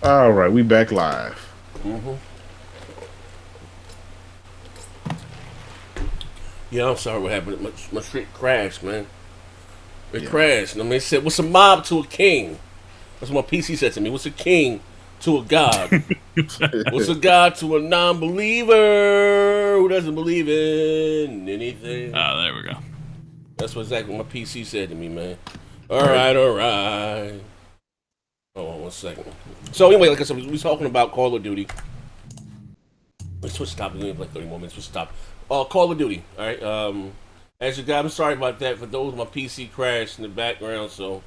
All right, we back live. Mm-hmm. Yeah, I'm sorry what happened. My shit crashed, man. It Yeah. crashed. I mean, it said, "What's a mob to a king?" That's what my PC said to me. What's a king to a god? What's a god to a non-believer who doesn't believe in anything? Oh, there we go. That's what exactly what my PC said to me, man. All All right. right, all right. Hold on one second. So anyway, like I said, we was talking about Call of Duty. Let's switch topics. We have like 30 more minutes. Switch topic. Call of Duty. All right. As you guys, I'm sorry about that. For those, my PC crashed in the background, so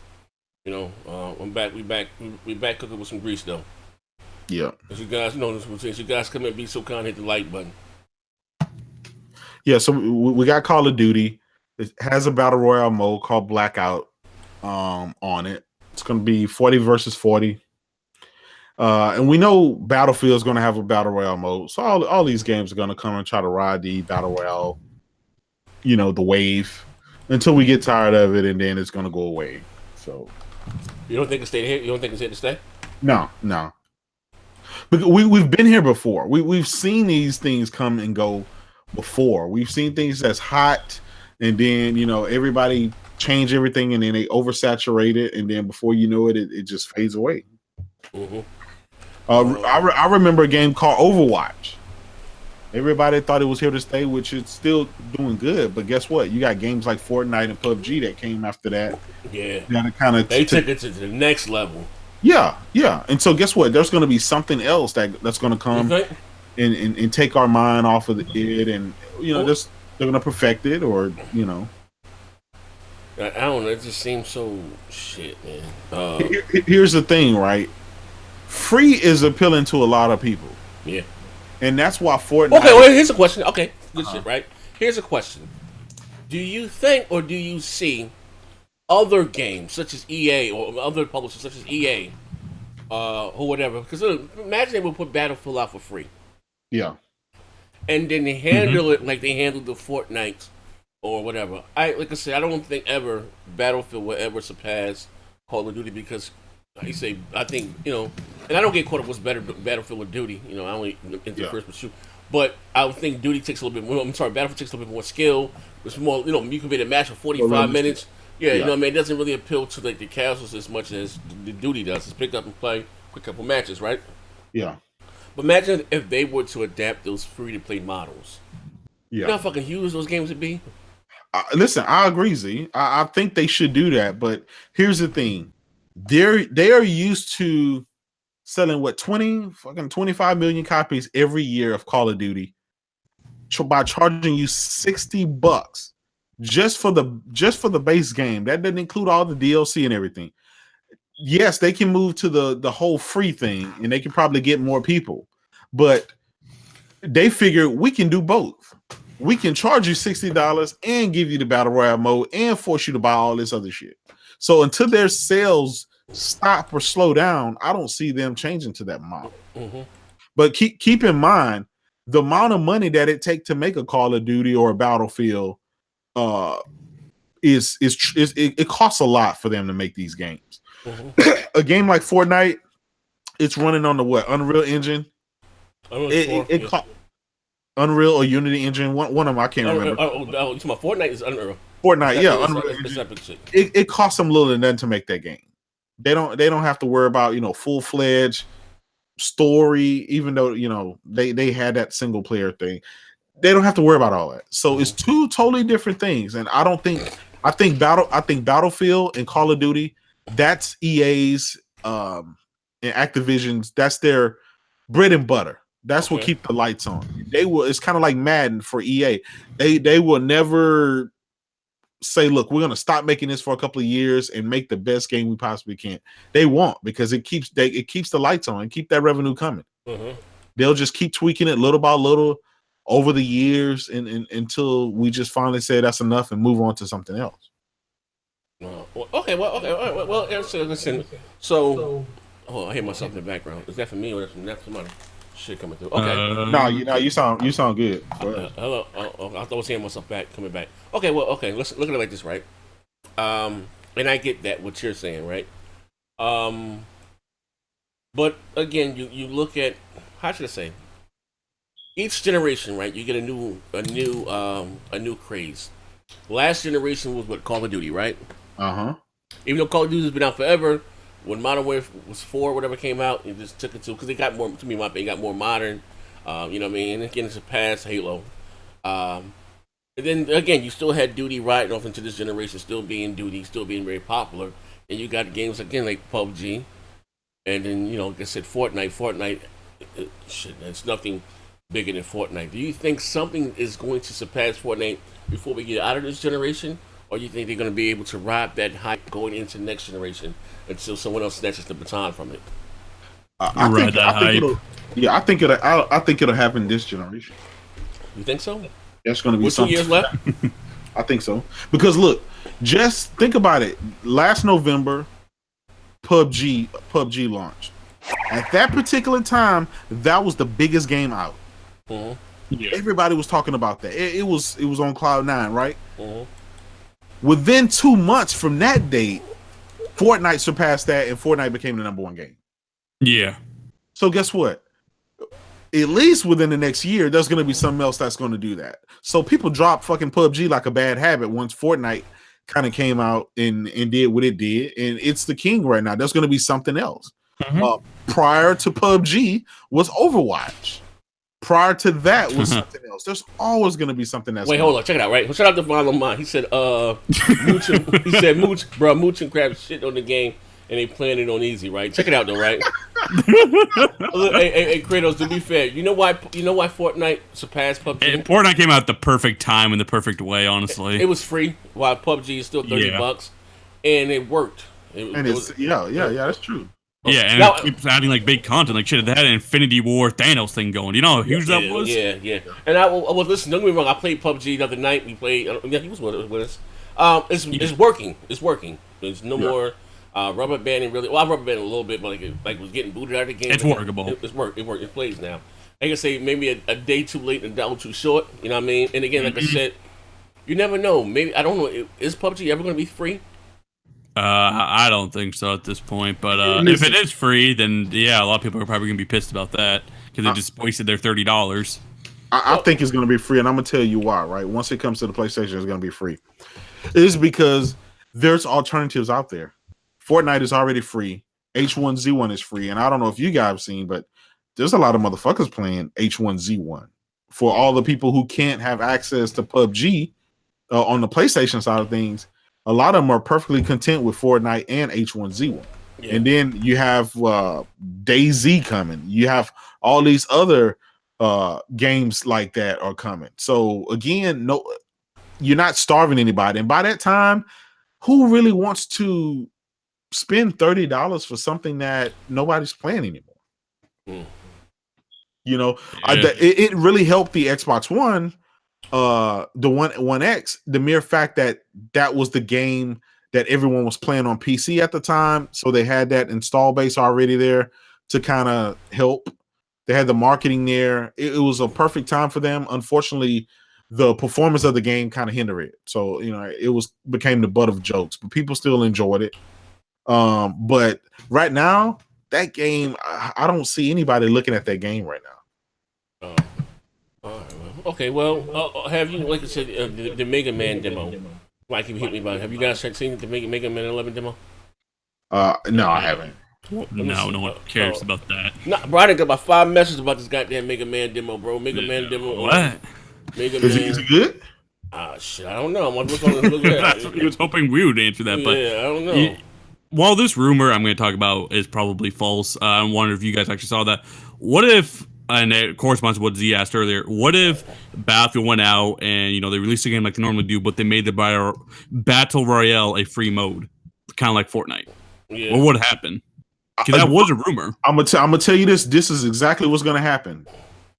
I'm back. We back cooking with some grease though. Yeah. As you guys know, since you guys come and be so kind, hit the like button. Yeah. So we got Call of Duty. It has a battle royale mode called Blackout on it. It's going to be 40 versus 40. And we know Battlefield is going to have a battle royale mode. So all these games are going to come and try to ride the battle royale, the wave until we get tired of it, and then it's going to go away. So You don't think it's stayed here? You don't think it's here to stay? no. But we've been here before. We've seen these things come and go before. We've seen things that's hot, and then everybody change everything, and then they oversaturate it, and then before you know it, it just fades away. Mm-hmm. I remember a game called Overwatch. Everybody thought it was here to stay, which it's still doing good. But guess what? You got games like Fortnite and PUBG that came after that. Yeah, they took it to the next level. Yeah. And so guess what? There's going to be something else that's going to come and take our mind off of it, and they're going to perfect it, or I don't know. It just seems so shit, man. Here's the thing, right? Free is appealing to a lot of people. Yeah. And that's why Fortnite. Okay, well, here's a question. Okay, good shit, right? Here's a question. Do you think or do you see other games such as EA or other publishers such as EA or whatever? Because imagine they would put Battlefield out for free. Yeah. And then they handle it like they handled the Fortnite or whatever. Like I said, I don't think ever Battlefield will ever surpass Call of Duty because I think, and I don't get caught up what's better, Battlefield or Duty. I only into first pursuit. But I would think Duty takes a little bit more. I'm sorry, Battlefield takes a little bit more skill. It's more, you can be in a match for 45 minutes. Yeah, you know what I mean? It doesn't really appeal to like the casuals as much as the Duty does. It's pick up and play, quick couple matches, right? Yeah. But imagine if they were to adapt those free-to-play models. Yeah. You know how fucking huge those games would be? Listen, I agree, Z. I think they should do that. But here's the thing. They are used to selling 25 million copies every year of Call of Duty by charging you $60 just for the base game. That doesn't include all the DLC and everything. Yes, they can move to the whole free thing, and they can probably get more people, but they figure we can do both. We can charge you $60 and give you the battle royale mode and force you to buy all this other shit. So until their sales stop or slow down, I don't see them changing to that model. Mm-hmm. But keep in mind the amount of money that it takes to make a Call of Duty or a Battlefield. It costs a lot for them to make these games. Mm-hmm. A game like Fortnite, it's running on the Unreal Engine. Unreal or Unity Engine, one of them I can't remember. You talking about Fortnite is Unreal. Fortnite, yeah, Unreal. It costs them little and nothing to make that game. They don't have to worry about full-fledged story, even though they had that single player thing. They don't have to worry about all that. So it's two totally different things. And I think Battlefield and Call of Duty, that's EA's and Activision's, that's their bread and butter. That's what keep the lights on. It's kind of like Madden for EA. They will never say, look, we're going to stop making this for a couple of years and make the best game we possibly can. They won't, because it keeps the lights on and keep that revenue coming. They'll just keep tweaking it little by little over the years and until we just finally say that's enough and move on to something else. Okay. Listen. So, I hear myself in the background. Is that for me or is that for somebody? Shit coming through. Okay. No, you sound good. Hello. I was hearing myself coming back. Okay. Well. Okay. Let's look at it like this, right? And I get that what you're saying, right? But again, you look at, how should I say, each generation, right? You get a new craze. Last generation was what, Call of Duty, right? Uh-huh. Even though Call of Duty has been out forever, when Modern Warfare was 4, whatever came out, it just took it to, because they got more, to me, my opinion, got more modern. You know what I mean? And again, it's past Halo. And then again, you still had Duty riding off into this generation, still being Duty, still being very popular. And you got games again like PUBG, and then like I said, Fortnite. Fortnite, shit, it's nothing bigger than Fortnite. Do you think something is going to surpass Fortnite before we get out of this generation, or do you think they're going to be able to ride that hype going into the next generation until someone else snatches the baton from it? I think it'll happen this generation. You think so? That's going to be with 2 years left. I think so, because look, just think about it. Last November, PUBG launched. At that particular time, that was the biggest game out. Mm-hmm. Yeah. Everybody was talking about that. It was on cloud 9, right? Mm-hmm. Within 2 months from that date, Fortnite surpassed that, and Fortnite became the #1 game. Yeah. So guess what? At least within the next year, there's going to be something else that's going to do that. So people dropped fucking PUBG like a bad habit once Fortnite kind of came out and did what it did, and it's the king right now. There's going to be something else. Mm-hmm. Prior to PUBG was Overwatch. Prior to that was something else. There's always going to be something else. Wait, hold on. Check it out, right? Shout out to Follow Mine. He said, Mooch and Crab shit on the game, and they playing it on easy, right? Check it out, though, right? hey, Kratos, to be fair, you know why Fortnite surpassed PUBG? And Fortnite came out at the perfect time in the perfect way, honestly. It was free, while PUBG is still $30, and it worked. That's true. Yeah, and it keeps adding like big content. Like shit, it had an Infinity War Thanos thing going. You know how huge that was? Yeah. And I was listening. Don't get me wrong. I played PUBG the other night. We played. Yeah, he was with us. It's working. It's working. There's no more rubber banding. Really, well, I rubber banded a little bit, but like was getting booted out of the game. It's workable. It worked. It plays now. I can say maybe a day too late and a dollar too short. You know what I mean? And again, like I said, you never know. Maybe I don't know. Is PUBG ever going to be free? I don't think so at this point, but if it is free, then yeah, a lot of people are probably gonna be pissed about that because they just wasted their $30. I think it's gonna be free, and I'm gonna tell you why. Right, once it comes to the PlayStation, it's gonna be free. It is because there's alternatives out there. Fortnite is already free. H1Z1 is free, and I don't know if you guys have seen, but there's a lot of motherfuckers playing H1Z1. For all the people who can't have access to PUBG on the PlayStation side of things, a lot of them are perfectly content with Fortnite and H1Z1. Yeah. And then you have DayZ coming. You have all these other games like that are coming. So again, no, you're not starving anybody. And by that time, who really wants to spend $30 for something that nobody's playing anymore? Mm. You know, it really helped the Xbox One. The One X, the mere fact that was the game that everyone was playing on PC at the time, so they had that install base already there to kind of help. They had the marketing there. It was a perfect time for them. Unfortunately, the performance of the game kind of hindered it, so it became the butt of jokes, but people still enjoyed it. But right now, that game, I don't see anybody looking at that game right now. Okay, well, have you, like I said, the Mega Man demo? Like you hit me about it. Have you guys seen the Mega Man 11 demo? No, I haven't. No one cares about that. Nah, bro, I didn't get about 5 messages about this goddamn Mega Man demo, bro. Man demo. What? Is it good? Shit, I don't know. I'm look at That's what he was hoping we would answer that, but yeah, I don't know. While this rumor I'm going to talk about is probably false, I wonder if you guys actually saw that. What if? And it corresponds to what Z asked earlier. What if Battlefield went out and they released a game like they normally do, but they made the Battle Royale a free mode, kind of like Fortnite? Yeah. What would happen? Because that was a rumor. I'm gonna tell you this. This is exactly what's gonna happen.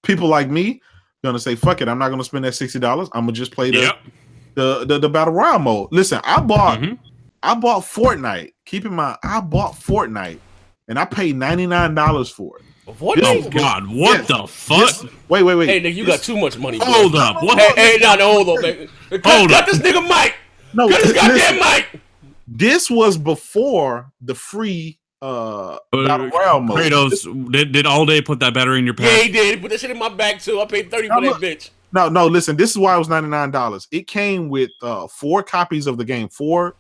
People like me gonna say, "Fuck it, I'm not gonna spend that $60. I'm gonna just play the Battle Royale mode." Listen, I bought Fortnite. Keep in mind, I bought Fortnite, and I paid $99 for it. What? Oh God! What the fuck? Wait! Hey, nigga, you got too much money. Hold up! What? Hey, hold up, man. Cut this nigga mic. No, cut this goddamn mic. This was before the free battle royale mode. Kratos, did All Day put that battery in your pack? Yeah, he did. Put that shit in my back too. I paid $30 for that bitch. No, listen. This is why it was $99. It came with 4 copies of the game, 4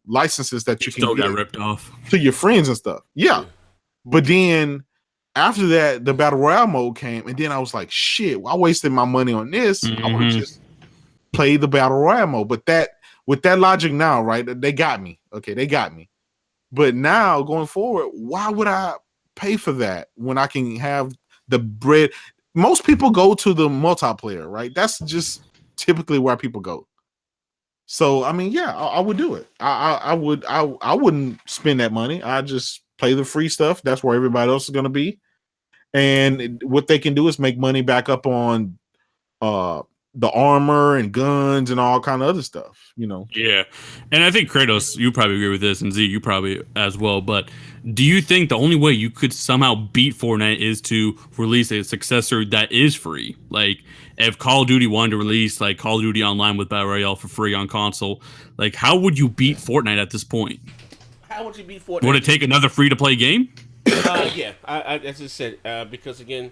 licenses that you can still get got ripped off to your friends and stuff. Yeah. But then after that, the battle royale mode came, and then I was like, shit, I wasted my money on this. I want to just play the battle royale mode. But with that logic now, right? They got me. Okay, they got me. But now going forward, why would I pay for that when I can have the bread? Most people go to the multiplayer, right? That's just typically where people go. So I mean, yeah, I would do it. I wouldn't spend that money. I just play the free stuff. That's where everybody else is going to be. And what they can do is make money back up on the armor and guns and all kind of other stuff, you know. Yeah. And I think Kratos, you probably agree with this, and Z, you probably as well. But do you think the only way you could somehow beat Fortnite is to release a successor that is free? Like, if Call of Duty wanted to release like Call of Duty Online with Battle Royale for free on console, like how would you beat Fortnite at this point? How would you beat Fortnite? Would it take another free-to-play game? Yeah, I as I said, because again,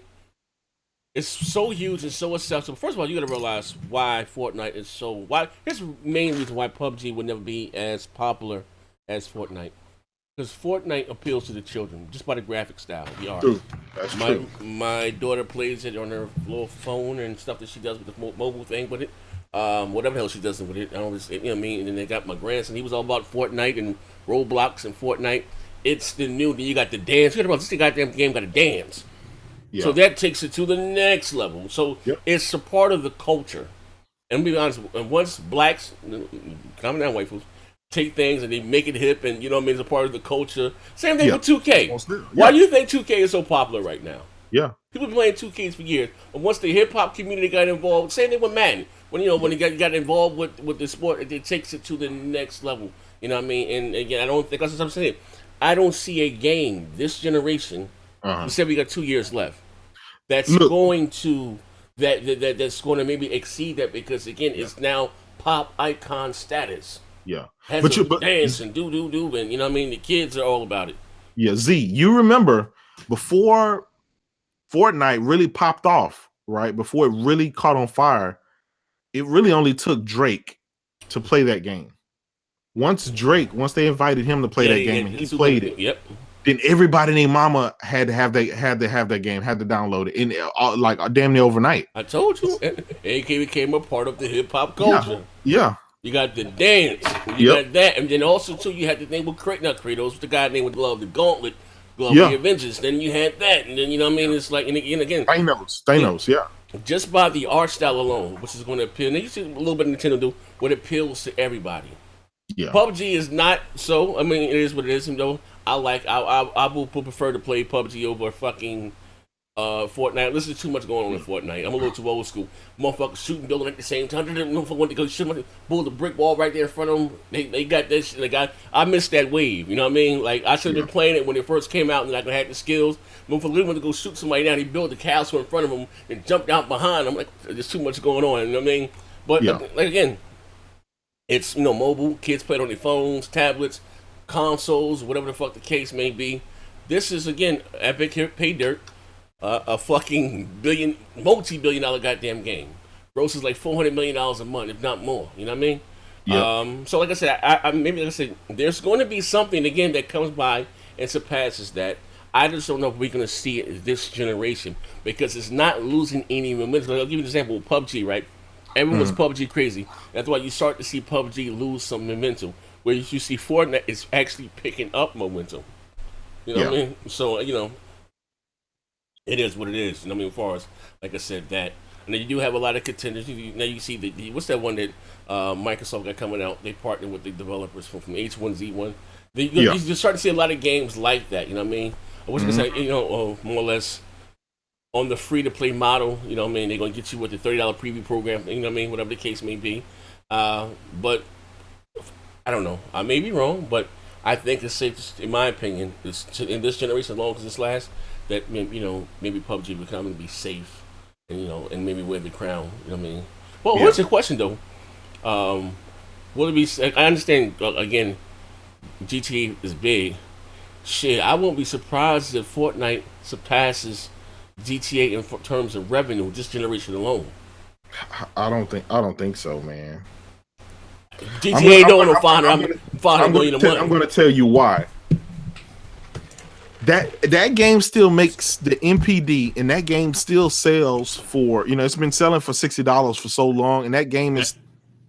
it's so huge and so accessible. First of all, you got to realize why Fortnite is so. Why here's the main reason why PUBG would never be as popular as Fortnite. Because Fortnite appeals to the children just by the graphic style, the art. True. That's true. My daughter plays it on her little phone and stuff that she does with the mobile thing with it. Whatever the hell she does with it. I don't know, you know what I mean? And then they got my grandson. He was all about Fortnite and Roblox and Fortnite. It's the new. You got the dance. You got about this goddamn game got to dance. Yeah. So that takes it to the next level. So it's a part of the culture. And be honest, and once blacks, calm down, white folks, take things and they make it hip, and you know what I mean, it's a part of the culture. Same thing with 2K. Why do you think 2K is so popular right now? Yeah, people been playing 2Ks for years, but once the hip hop community got involved, same thing with Madden. When when he got involved with the sport, it takes it to the next level. You know what I mean? And again, I don't think that's what I'm saying. I don't see a game this generation. We said we got 2 years left. That's going to that's going to maybe exceed that because again, it's now pop icon status. Yeah, but dance and do and you know what I mean. The kids are all about it. Yeah, Z, you remember before Fortnite really popped off, right? Before it really caught on fire, it really only took Drake to play that game. Once they invited him to play that game, and he played it. Yep. Then everybody named Mama had to have that game, had to download it in like damn near overnight. I told you, AK became a part of the hip hop culture. Yeah. You got the dance, you got that, and then also too you had the thing with Kratos, the guy named with Glove, the Gauntlet, Glove of the Avengers. Then you had that, and then you know what I mean. It's like and again, Thanos, yeah. Just by the art style alone, which is going to appeal. Now you see a little bit of Nintendo do what appeals to everybody. Yeah. PUBG is not so. I mean, it is what it is. You know, I will prefer to play PUBG over fucking Fortnite. This is too much going on in Fortnite. I'm a little too old school. Motherfuckers shooting building at the same time. Motherfuckers want to go shoot, pull the brick wall right there in front of them. They got this shit. Like I missed that wave. You know what I mean? Like I should have been playing it when it first came out and like I had the skills. Motherfuckers really want to go shoot somebody down. He built the castle in front of him and jumped out behind. I'm like, there's too much going on. You know what I mean? But like again, it's mobile. Kids play it on their phones, tablets, consoles, whatever the fuck the case may be. This is again Epic Pay Dirt. A fucking multi-billion-dollar goddamn game. Grosses like $400 million a month, if not more. You know what I mean? Yeah. So like I said, I said, there's going to be something again that comes by and surpasses that. I just don't know if we're going to see it this generation because it's not losing any momentum. I'll give you an example with PUBG, right? Everyone's PUBG crazy. That's why you start to see PUBG lose some momentum. Where you see Fortnite is actually picking up momentum. You know what I mean? So it is what it is. You know what I mean? As far as, like I said, that. And then you do have a lot of contenders. Now you see what's that one that Microsoft got coming out? They partnered with the developers from H1Z1. You start to see a lot of games like that. You know what I mean? I was going to say, more or less on the free-to-play model. You know what I mean? They're going to get you with the $30 preview program. You know what I mean? Whatever the case may be. But I don't know. I may be wrong, but I think it's safe, in my opinion, in this generation, as long as this lasts, that maybe PUBG will come and be safe, and and maybe wear the crown. You know what I mean? Well, what's your question though? Will it be? I understand again. GTA is big, Shit, I won't be surprised if Fortnite surpasses GTA in terms of revenue this generation alone. I don't think so, man. GTA don't know 500 million a month. I'm going to tell you why. That game still makes the MPD, and that game still sells for, it's been selling for $60 for so long, and that game is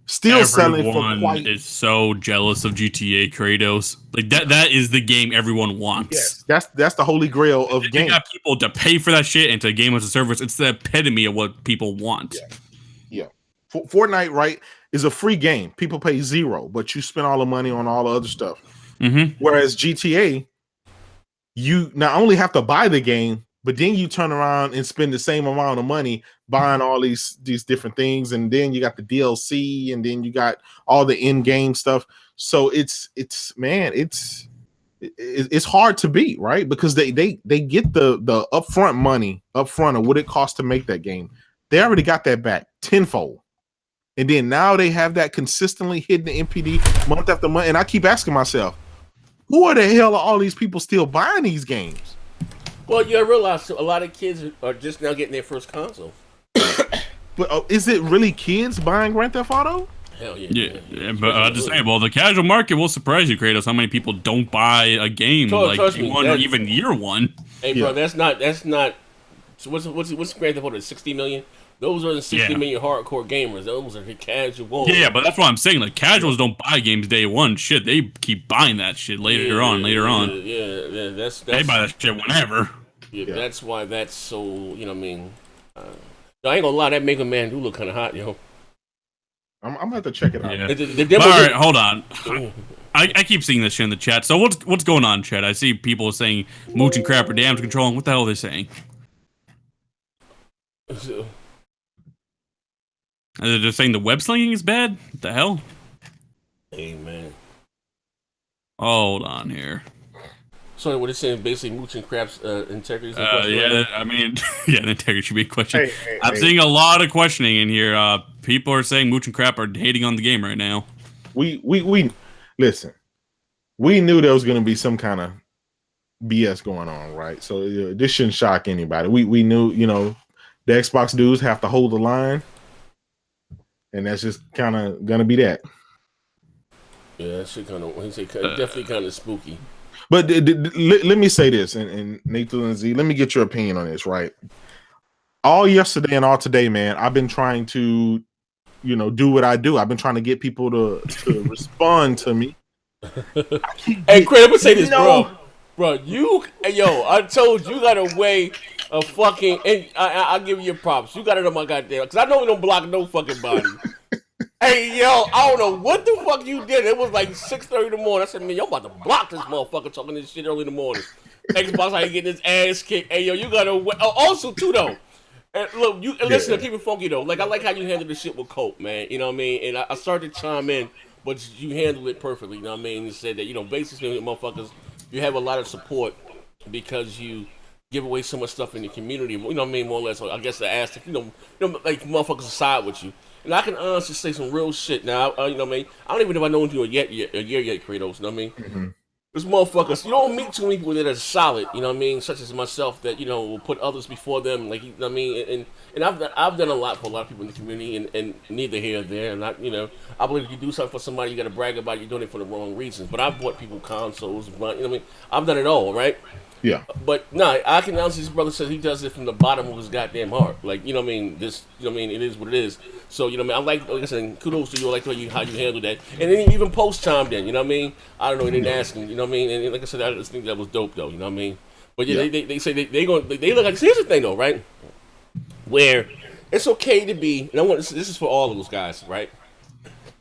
still selling for quite. Is so jealous of GTA Kratos. Like that is the game everyone wants. Yes, that's the holy grail of games. You got people to pay for that shit and to game as a service. It's the epitome of what people want. Yeah. Fortnite, right, is a free game. People pay $0, but you spend all the money on all the other stuff. Mm-hmm. Whereas GTA, you not only have to buy the game, but then you turn around and spend the same amount of money buying all these different things, and then you got the DLC, and then you got all the in-game stuff. So it's hard to beat, right? Because they get the upfront money of what it costs to make that game. They already got that back tenfold. And then now they have that consistently hitting the MPD month after month. And I keep asking myself, who are the hell are all these people still buying these games? Well, you realize a lot of kids are just now getting their first console. But is it really kids buying Grand Theft Auto? Hell yeah. Yeah, but to say, well, the casual market will surprise you, Kratos. How many people don't buy a game Trust me, one or even year one? Hey, bro, that's not. So what's Grand Theft Auto? 60 million. Those are the 60 million hardcore gamers. Those are the casual. Yeah, but that's what I'm saying. Like, casuals don't buy games day one. Shit, they keep buying that shit later on. Yeah, that's they buy that shit whenever. Yeah, that's why that's so. You know what I mean? I ain't gonna lie, that Mega Man do look kind of hot, yo. I'm gonna have to check it out. Yeah. All right, hold on. I keep seeing this shit in the chat. So what's going on, chat? I see people saying mooch and crap or damage control. What the hell are they saying? They're just saying the web slinging is bad? What the hell? Hey, man. Hold on here. So what it's saying, basically, mooch and crap's integrity is a question. Yeah, I mean, yeah, the integrity should be a question. I'm hey. seeing a lot of questioning in here. People are saying mooch and crap are hating on the game right now. We listen. We knew there was going to be some kind of BS going on, right? So this shouldn't shock anybody. We knew, the Xbox dudes have to hold the line, and that's just kind of going to be that. Yeah, that shit kind of, definitely kind of spooky. But let me say this, and Nathan and Z, let me get your opinion on this, right? All yesterday and all today, man, I've been trying to, do what I do. I've been trying to get people to respond to me. Hey, Craig, I'm gonna say this, bro. Bro, I told you got a way of fucking, and I'll give you your props. You got it on my goddamn, because I know we don't block no fucking body. Hey, yo, I don't know what the fuck you did. It was like 6:30 in the morning. I said, man, yo, I'm about to block this motherfucker talking this shit early in the morning. Xbox, how you getting his ass kicked. Hey, yo, you got to... also, too, though. And look, listen, keep it funky, though. Like, I like how you handle this shit with Cope, man. You know what I mean? And I started to chime in, but you handled it perfectly. You know what I mean? You said that, basically, motherfuckers, you have a lot of support because you give away so much stuff in the community. You know what I mean? More or less, I guess the ass, like, motherfuckers aside with you. And I can honestly say some real shit now. You know what I mean? I don't even know if I know you a year yet, Kratos. You know what I mean? Mm-hmm. This motherfuckers, you don't meet too many people that are solid. You know what I mean? Such as myself that will put others before them. Like, you know what I mean? And I've done a lot for a lot of people in the community, and neither here or there. And I believe if you do something for somebody, you got to brag about it. You're doing it for the wrong reasons. But I've bought people consoles. You know what I mean? I've done it all, right? Yeah. But I can honestly, his brother says he does it from the bottom of his goddamn heart. Like, you know what I mean? This, it is what it is. So, you know what I mean? Like I said, kudos to you. I like how you handle that. And then even post chimed in, you know what I mean? I don't know, he didn't ask him, you know what I mean? And like I said, I just think that was dope though, you know what I mean? But yeah, they say they look like, here's the thing though, right? Where it's okay to be, and this is for all of those guys, right?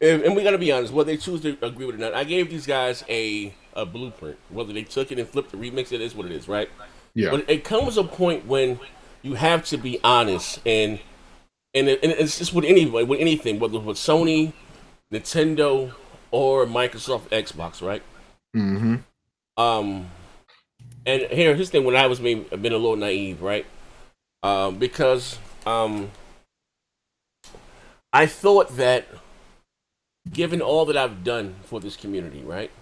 And we gotta be honest, whether they choose to agree with it or not, I gave these guys a blueprint. Whether they took it and flipped it, remixed it, is what it is, right? Yeah. But it comes a point when you have to be honest, and it's just with anything, whether with Sony, Nintendo, or Microsoft Xbox, right? Mm-hmm. And here's the thing: when I was been a little naive, right? Because I thought that, given all that I've done for this community, right?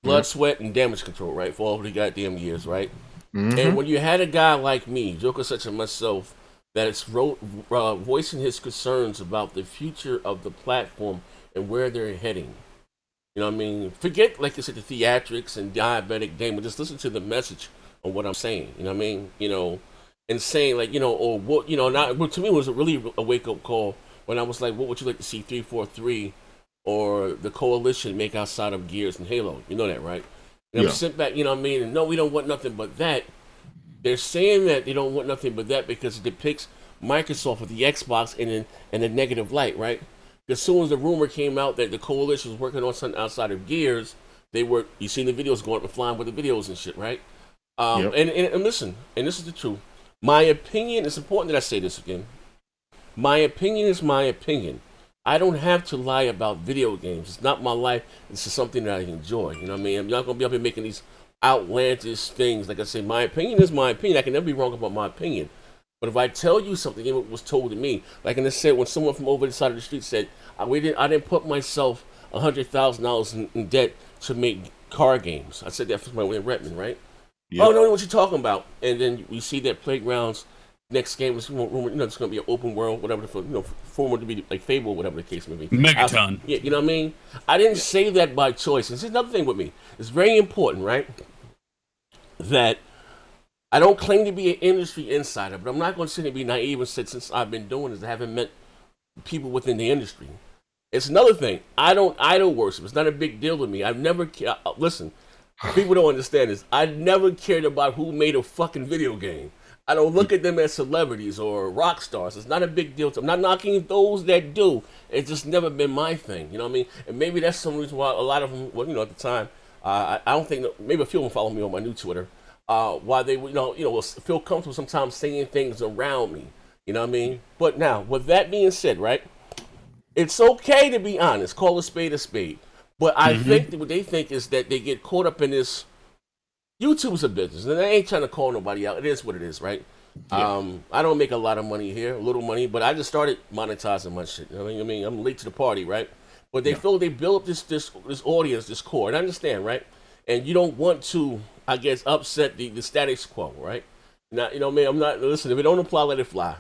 blood, sweat, and damage control, right? For all the goddamn years, right? Mm-hmm. And when you had a guy like me, Joker such as myself, that is voicing his concerns about the future of the platform and where they're heading. You know what I mean? Forget, like I said, the theatrics and diabetic game, but just listen to the message of what I'm saying. You know what I mean? You know, and saying like, you know, or what, you know, not to me it was really a wake up call when I was like, what would you like to see 343 or the Coalition make outside of Gears and Halo? You know that, right? And I'm sitting back, you know what I mean? And no, we don't want nothing but that. They're saying that they don't want nothing but that because it depicts Microsoft with the Xbox in a negative light, right? As soon as the rumor came out that the Coalition was working on something outside of Gears, you seen the videos going up and flying with the videos and shit, right? And listen, and this is the truth. My opinion, it's important that I say this again. My opinion is my opinion. I don't have to lie about video games. It's not my life. This is something that I enjoy. You know what I mean? I'm not going to be up here making these outlandish things. Like I say, my opinion is my opinion. I can never be wrong about my opinion. But if I tell you something, it was told to me. Like I said, when someone from over the side of the street said, I didn't put myself $100,000 in debt to make car games. I said that for my way in Redmond, right? Yep. Oh, no, what you talking about? And then we see that Playground's next game is rumored, you know, it's going to be an open world, whatever, forward to be like Fable, whatever the case may be. Megaton. Yeah, you know what I mean? I didn't say that by choice. This is another thing with me. It's very important, right? That I don't claim to be an industry insider, but I'm not going to sit here and be naive and say since I've been doing this, I haven't met people within the industry. It's another thing. I don't idol worship. It's not a big deal to me. I've never listen. People don't understand this. I never cared about who made a fucking video game. I don't look at them as celebrities or rock stars. It's not a big deal to me. I'm not knocking those that do. It's just never been my thing. You know what I mean? And maybe that's some reason why a lot of them, well, you know, at the time, I don't think, maybe a few of them follow me on my new Twitter, why they, will feel comfortable sometimes saying things around me. You know what I mean? But now, with that being said, right, it's okay to be honest. Call a spade a spade. But I think that what they think is that they get caught up in this. YouTube's a business, and I ain't trying to call nobody out. It is what it is, right? Yeah. I don't make a lot of money here, a little money, but I just started monetizing my shit. You know what I mean? I'm late to the party, right? But they feel they build up this audience, this core, and I understand, right? And you don't want to, I guess, upset the status quo, right? Now, you know what I mean? I'm not, listen, if it don't apply, let it fly.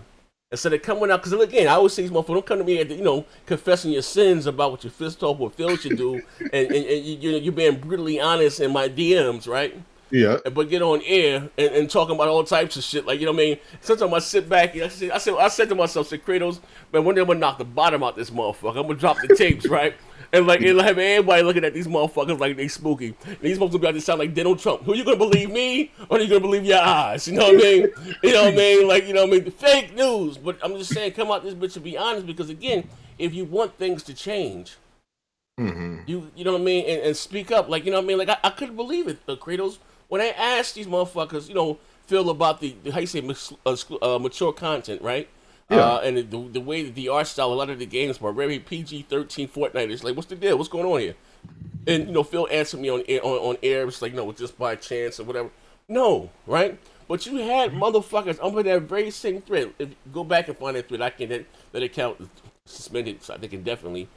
Instead of coming out, because again, I always say these motherfuckers, don't come to me at confessing your sins about what you fist off, what Phil should do, and you're being brutally honest in my DMs, right? Yeah. But get on air and talking about all types of shit, like, you know what I mean? Sometimes I sit back and I said to myself, Kratos, man, one day I'm gonna knock the bottom out this motherfucker. I'm gonna drop the tapes, right? And like, it'll have everybody looking at these motherfuckers like they spooky. And these motherfuckers be out to sound like Donald Trump. Who you gonna believe, me, or are you gonna believe your eyes? You know what I mean? You know what I mean? Like, you know what I mean? Fake news. But I'm just saying, come out this bitch and be honest, because again, if you want things to change, you know what I mean, and speak up. Like, you know what I mean? Like, I couldn't believe it, Kratos, when I asked these motherfuckers, Phil, about the how you say mature content, right? Yeah. And the way that the art style, a lot of the games were very PG-13 Fortnite. It's like, what's the deal? What's going on here? And Phil answered me on air. It's like, no, it's just by chance or whatever. No, right? But you had motherfuckers under that very same thread. If you go back and find that thread, I can that account suspended, so I think indefinitely.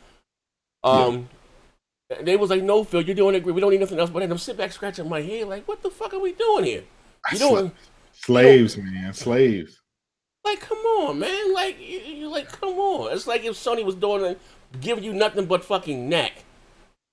They was like, no, Phil, you're doing it great. We don't need nothing else. But then I'm sitting back scratching my head, like, what the fuck are we doing here? Slaves, man, slaves. Like, come on, man. Like, you're like, come on. It's like if Sony was giving you nothing but fucking knack.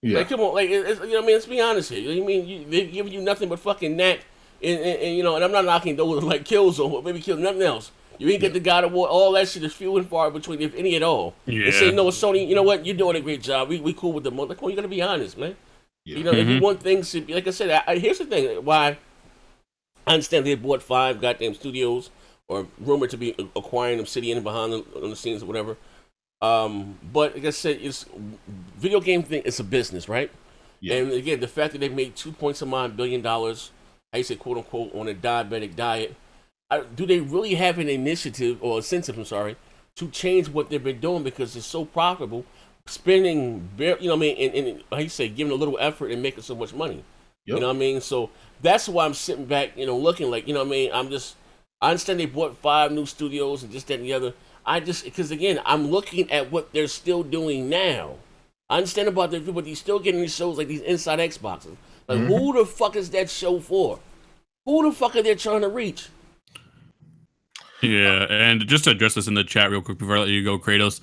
Yeah. Like, come on. Like, you know what I mean? Let's be honest here. You know what I mean? They're giving you nothing but fucking knack. And I'm not knocking those like Killzone or maybe kill nothing else. You ain't get the God of War. All that shit is few and far between, if any at all. Yeah. And say, no, Sony, you know what? You're doing a great job. We cool with the money. Like, well, you got to be honest, man. Yeah. If you want things to be, like I said, here's the thing. Why I understand they bought 5 goddamn studios, or rumored to be acquiring Obsidian behind on the scenes or whatever. But like I said, it's video game thing. It's a business, right? Yeah. And again, the fact that they made $2.9 billion, I say quote unquote, on a diabetic diet. Do they really have an initiative or incentive? I'm sorry, to change what they've been doing because it's so profitable, spending, you know what I mean, and how you say, giving a little effort and making so much money. Yep. You know what I mean? So that's why I'm sitting back, looking like, you know what I mean. I understand they bought 5 new studios and just that and the other. Because again, I'm looking at what they're still doing now. I understand about the, but he's still getting these shows like these Inside Xboxes. Like, who the fuck is that show for? Who the fuck are they trying to reach? Yeah, and just to address this in the chat real quick before I let you go, Kratos,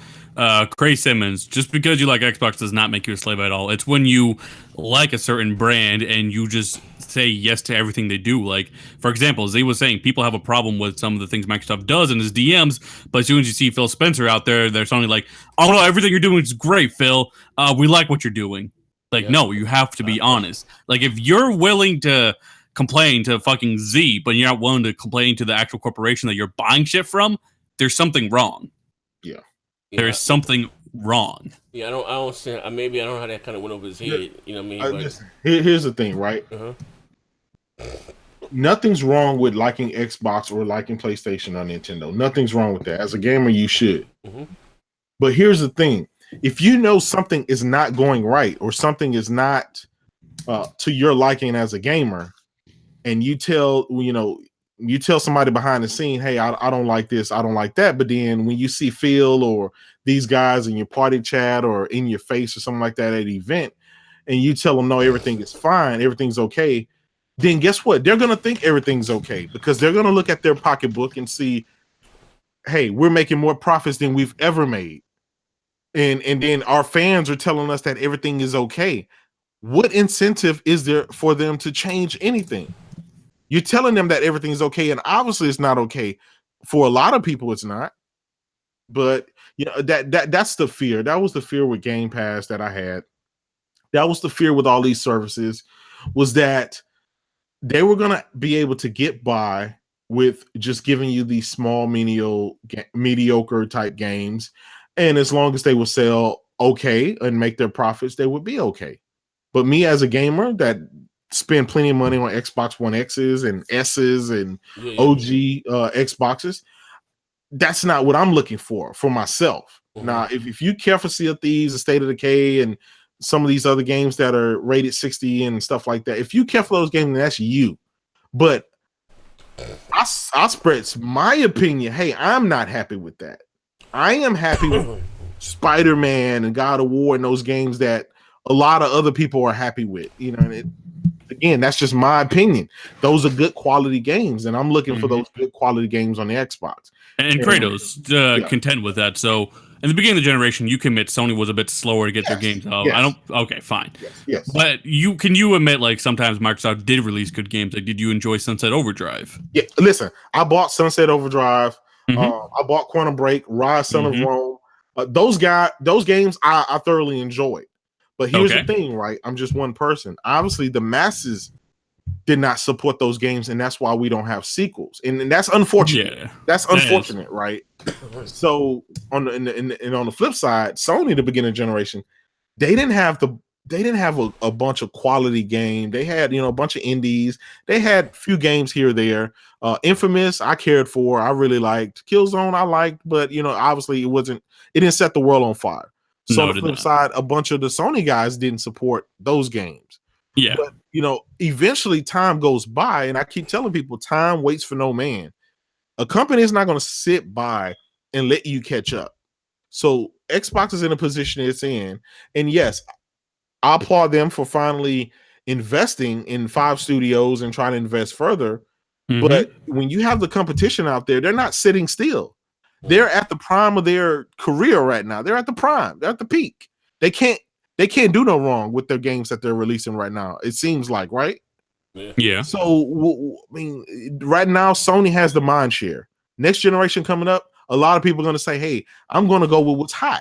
Cray Simmons, just because you like Xbox does not make you a slave at all. It's when you like a certain brand and you just say yes to everything they do. Like, for example, Z was saying people have a problem with some of the things Microsoft does in his DMs, but as soon as you see Phil Spencer out there, they're suddenly like, oh no, everything you're doing is great, Phil. We like what you're doing. Like, no, you have to be honest. Like, if you're willing to complain to fucking Z, but you're not willing to complain to the actual corporation that you're buying shit from, there's something wrong. Yeah. There's something wrong. Yeah, I don't see. Maybe I don't know how that kind of went over his head. You know what I mean? Listen, here's the thing, right? Nothing's wrong with liking Xbox or liking PlayStation or Nintendo. Nothing's wrong with that. As a gamer, you should. But here's the thing: if you know something is not going right or something is not to your liking as a gamer, and you tell somebody behind the scene, hey, I don't like this, I don't like that. But then when you see Phil or these guys in your party chat or in your face or something like that at an event, and you tell them, no, everything is fine, everything's okay, then guess what? They're going to think everything's okay because they're going to look at their pocketbook and see, hey, we're making more profits than we've ever made. And then our fans are telling us that everything is okay. What incentive is there for them to change anything? You're telling them that everything's okay, and obviously it's not okay. For a lot of people, it's not. But that's the fear. That was the fear with Game Pass that I had. That was the fear with all these services, was that they were gonna be able to get by with just giving you these small, mediocre type games, and as long as they would sell okay and make their profits, they would be okay. But me as a gamer that spend plenty of money on Xbox One X's and S's and OG Xboxes, that's not what I'm looking for myself. Now, if you care for Sea of Thieves and State of Decay and some of these other games that are rated 60 and stuff like that, if you care for those games, that's you. But I spread my opinion. Hey, I'm not happy with that. I am happy with Spider-Man and God of War and those games that a lot of other people are happy with. And again, that's just my opinion. Those are good quality games, and I'm looking for those good quality games on the Xbox. And Kratos contend with that. So in the beginning of the generation, you commit Sony was a bit slower to get their games out. Okay, fine. Yes. But can you admit, like, sometimes Microsoft did release good games? Like, did you enjoy Sunset Overdrive? Yeah, listen, I bought Sunset Overdrive. I bought Quantum Break, Rise, Son of Rome. Those games I thoroughly enjoyed. But here's the thing, right? I'm just one person. Obviously, the masses did not support those games, and that's why we don't have sequels. And that's unfortunate. Yeah, that's unfortunate, right? So on the flip side, Sony, the beginning generation, they didn't have a bunch of quality game. They had a bunch of indies. They had a few games here or there. Infamous, I cared for. I really liked. Killzone, I liked, but obviously it didn't set the world on fire. So on the flip side, a bunch of the Sony guys didn't support those games. Yeah. But, eventually time goes by, and I keep telling people time waits for no man. A company is not going to sit by and let you catch up. So Xbox is in a position it's in. And yes, I applaud them for finally investing in 5 studios and trying to invest further. But when you have the competition out there, they're not sitting still. They're at the prime of their career right now. They're at the prime. They're at the peak. They can't do no wrong with their games that they're releasing right now. It seems like, right? Yeah. So, right now, Sony has the mind share. Next generation coming up, a lot of people are going to say, hey, I'm going to go with what's hot.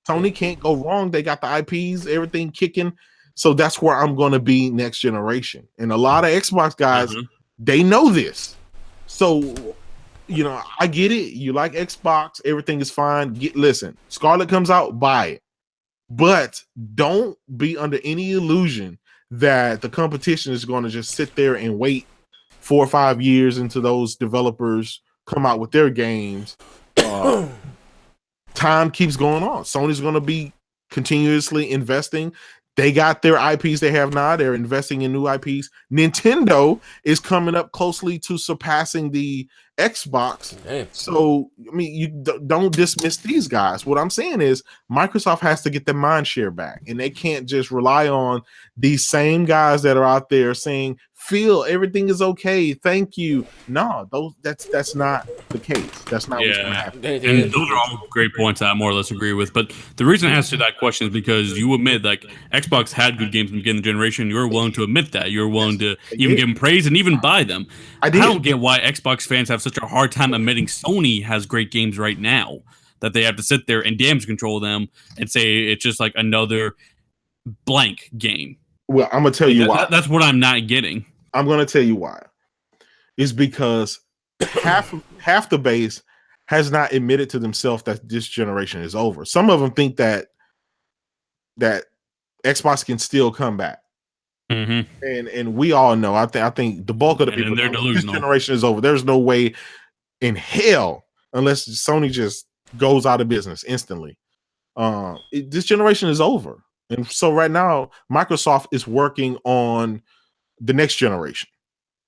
Sony can't go wrong. They got the IPs, everything kicking. So that's where I'm going to be next generation. And a lot of Xbox guys, they know this. So, I get it. You like Xbox, everything is fine. Listen, Scarlet comes out, buy it. But don't be under any illusion that the competition is going to just sit there and wait 4 or 5 years until those developers come out with their games. Time keeps going on. Sony's going to be continuously investing. They got their IPs they have now. They're investing in new IPs. Nintendo is coming up closely to surpassing the Xbox. Damn. So, I mean, you don't dismiss these guys. What I'm saying is Microsoft has to get their mind share back, and they can't just rely on these same guys that are out there saying, "Phil, everything is okay. Thank you." No, that's not the case. That's not what's going to happen. And those are all great points that I more or less agree with. But the reason I answered that question is because you admit like Xbox had good games in the beginning of the generation. You're willing to admit that. You're willing to even give them praise and even buy them. I don't get why Xbox fans have such a hard time admitting Sony has great games right now, that they have to sit there and damage control them and say it's just like another blank game. Well, I'm going to tell you why. That's what I'm not getting. I'm going to tell you why. It's because half the base has not admitted to themselves that this generation is over. Some of them think that Xbox can still come back. Mm-hmm. And we all know. I think the bulk of the people know this generation is over. There's no way in hell, unless Sony just goes out of business instantly. This generation is over. And so right now, Microsoft is working on the next generation.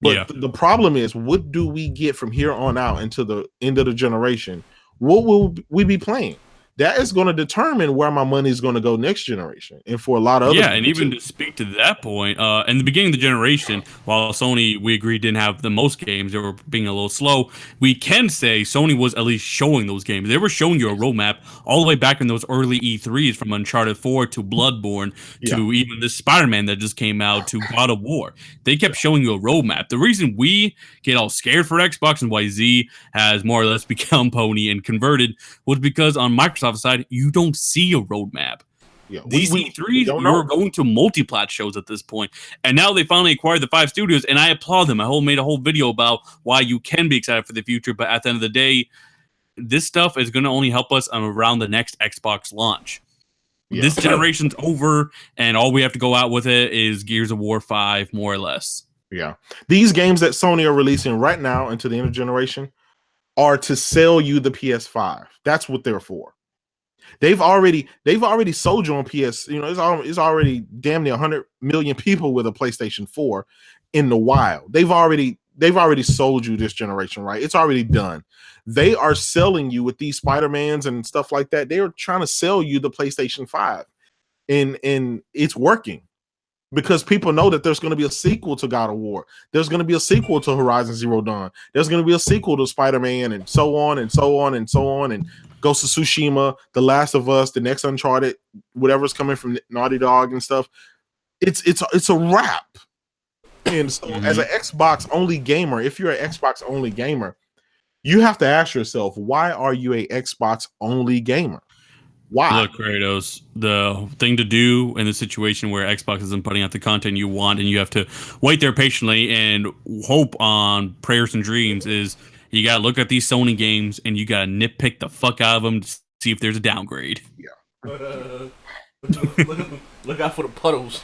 But the problem is, what do we get from here on out into the end of the generation? What will we be playing? That is going to determine where my money is going to go next generation. And for a lot of other and even to speak to that point, in the beginning of the generation, while Sony, we agree, didn't have the most games, they were being a little slow, we can say Sony was at least showing those games. They were showing you a roadmap all the way back in those early E3s, from Uncharted 4 to Bloodborne to even this Spider-Man that just came out to God of War. They kept showing you a roadmap. The reason we get all scared for Xbox and why Z has more or less become pony and converted was because on Microsoft side, you don't see a roadmap. These E3s, you're going to multi-plat shows at this point. And now they finally acquired the 5 studios, and I applaud them. I made a whole video about why you can be excited for the future, but at the end of the day, this stuff is going to only help us around the next Xbox launch. This generation's over, and all we have to go out with it is Gears of War 5, more or less. Yeah. These games that Sony are releasing right now into the end of generation are to sell you the PS5. That's what they're for. They've already sold you on PS. You know, it's already damn near 100 million people with a PlayStation 4 in the wild. They've already sold you this generation, right? It's already done. They are selling you with these Spider-Mans and stuff like that. They are trying to sell you the PlayStation 5, and it's working because people know that there's going to be a sequel to God of War. There's going to be a sequel to Horizon Zero Dawn. There's going to be a sequel to Spider-Man, and so on and so on and so on. And Ghost of Tsushima, The Last of Us, the next Uncharted, whatever's coming from Naughty Dog and stuff. It's a wrap. And so as an Xbox only gamer, if you're an Xbox only gamer, you have to ask yourself, why are you a Xbox only gamer? Why? Look, Kratos, the thing to do in the situation where Xbox isn't putting out the content you want and you have to wait there patiently and hope on prayers and dreams is you got to look at these Sony games and you got to nitpick the fuck out of them to see if there's a downgrade. Yeah. Look out for the puddles.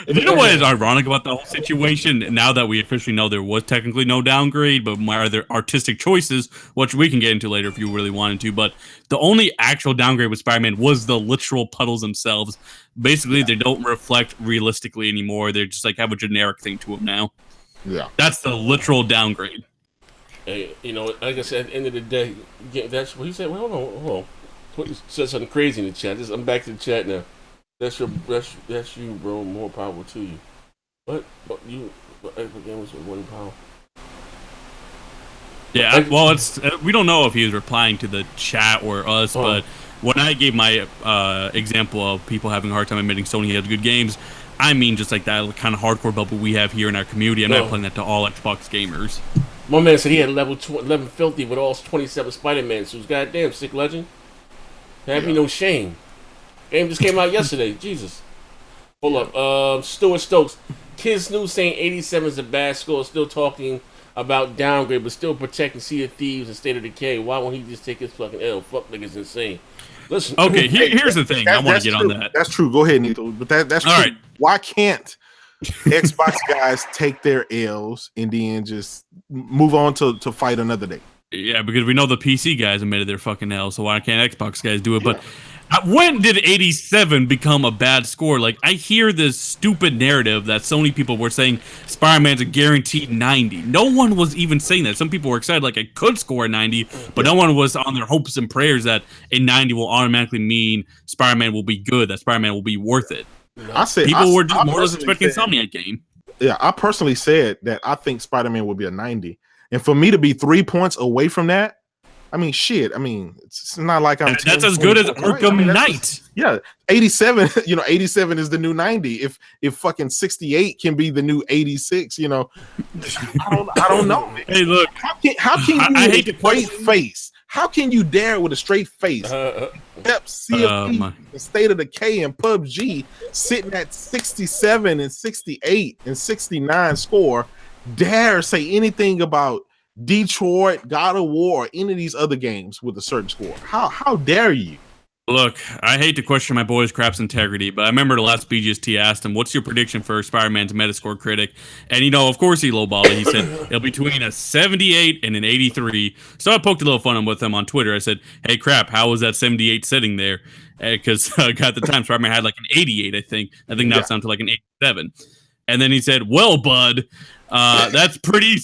You know what is ironic about the whole situation? Now that we officially know there was technically no downgrade, but my other artistic choices, which we can get into later if you really wanted to, but the only actual downgrade with Spider-Man was the literal puddles themselves. Basically, they don't reflect realistically anymore. They just like have a generic thing to them now. Yeah, that's the literal downgrade. Hey, you know, like I said, at the end of the day, that's what he said. Well, hold on. He said something crazy in the chat. I'm back to the chat now. That's you, bro. More power to you. But you, Epic Games with one power. Yeah, well, we don't know if he was replying to the chat or us, but when I gave my example of people having a hard time admitting Sony has good games, I mean just like that kind of hardcore bubble we have here in our community. I'm not playing that to all Xbox gamers. My man said he had level 11 filthy with all 27 Spider-Man suits. Goddamn, sick legend. Have me no shame. Game just came out yesterday. Jesus. Hold up. Stuart Stokes. Kids News saying 87 is a bad score. Still talking about downgrade, but still protecting Sea of Thieves and State of Decay. Why won't he just take his fucking L? Fuck niggas insane. Listen. Okay, here's the thing. I want to get on that. That's true. Go ahead, Nito. But that's all true. Right. Why can't Xbox guys take their L's and then just move on to fight another day? Yeah, because we know the PC guys admitted their fucking L, so why can't Xbox guys do it? But When did 87 become a bad score? Like, I hear this stupid narrative that Sony people were saying Spider-Man's a guaranteed 90. No one was even saying that. Some people were excited like it could score a 90, but no one was on their hopes and prayers that a 90 will automatically mean Spider-Man will be good, that Spider-Man will be worth it. People were just more or less expecting Insomniac game. Yeah, I personally said that I think Spider-Man would be a 90. And for me to be 3 points away from that, I mean, shit. I mean, it's not like I'm. That's as good as Arkham Knight. Yeah, 87. 87 is the new 90. If fucking 68 can be the new 86, I don't know. Man. Hey, look. How can you I hate with a straight face? How can you dare with a straight face? CFP, the State of Decay, and PUBG sitting at 67 and 68 and 69 score, dare say anything about Detroit, God of War, or any of these other games with a certain score? How dare you? Look, I hate to question my boy's Crap's integrity, but I remember the last BGST asked him, what's your prediction for Spider-Man's Metascore critic? And, of course he lowballed it. He said it'll be between a 78 and an 83. So I poked a little fun with him on Twitter. I said, hey, Crap, how was that 78 sitting there? Because at the time, Spider-Man had like an 88, I think. I think now it's down to like an 87. And then he said, well, bud, that's pretty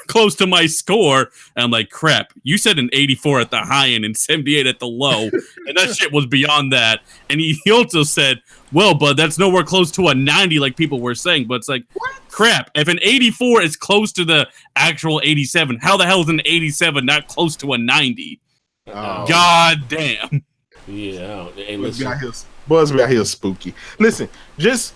close to my score. And I'm like, crap, you said an 84 at the high end and 78 at the low. And that shit was beyond that. And he also said, well, bud, that's nowhere close to a 90 like people were saying. But it's like, crap, if an 84 is close to the actual 87, how the hell is an 87 not close to a 90? Oh. God damn. Yeah. Hey, Buzz be out here spooky. Listen, just...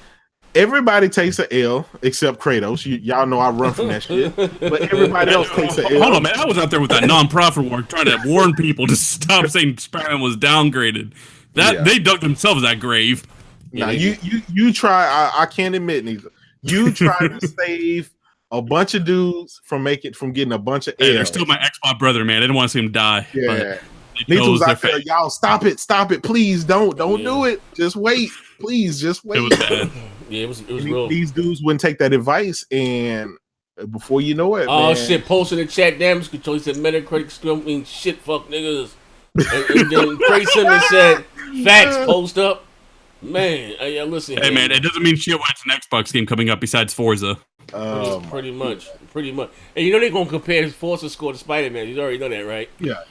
everybody takes an L except Kratos. Y'all know I run from that shit. But everybody else takes an L. Hold on, man. I was out there with that non-profit work trying to warn people to stop saying Spider-Man was downgraded. They dug themselves that grave. Now you try. I can't admit neither. You try to save a bunch of dudes from getting a bunch of L's. They're still my Xbox brother, man. I didn't want to see him die. Yeah. Nito's out there. Y'all stop it. Please don't do it. Just wait. Please just wait. It was bad. Yeah, it was real. These dudes wouldn't take that advice, and before you know it, man. Shit, post in the chat, damage control. He said Metacritic still mean shit, fuck niggas. And then Craig Simmons said facts, post up. Man, listen. Hey, man, it doesn't mean shit when it's an Xbox game coming up besides Forza. Pretty much. And they're gonna compare Forza score to Spider-Man. You already know that, right? Yeah.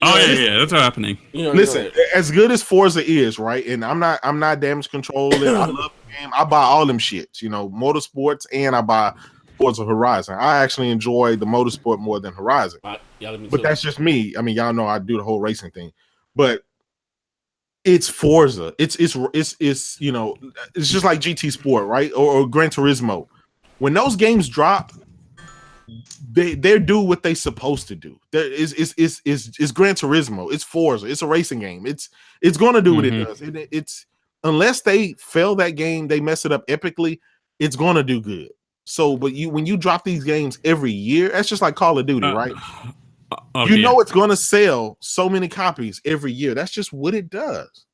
Oh yeah, that's happening. Listen, as good as Forza is, right? And I'm not damage control, and I love the game. I buy all them shits, motorsports, and I buy Forza Horizon. I actually enjoy the motorsport more than Horizon. But that's just me. I mean, y'all know I do the whole racing thing, but it's Forza. It's just like GT Sport, right? Or Gran Turismo. When those games drop, they do what they supposed to do. It's Gran Turismo. It's Forza. It's a racing game. It's gonna do what it does. It's unless they fail that game, they mess it up epically. It's gonna do good. So, but when you drop these games every year, that's just like Call of Duty, right? Okay. It's gonna sell so many copies every year. That's just what it does.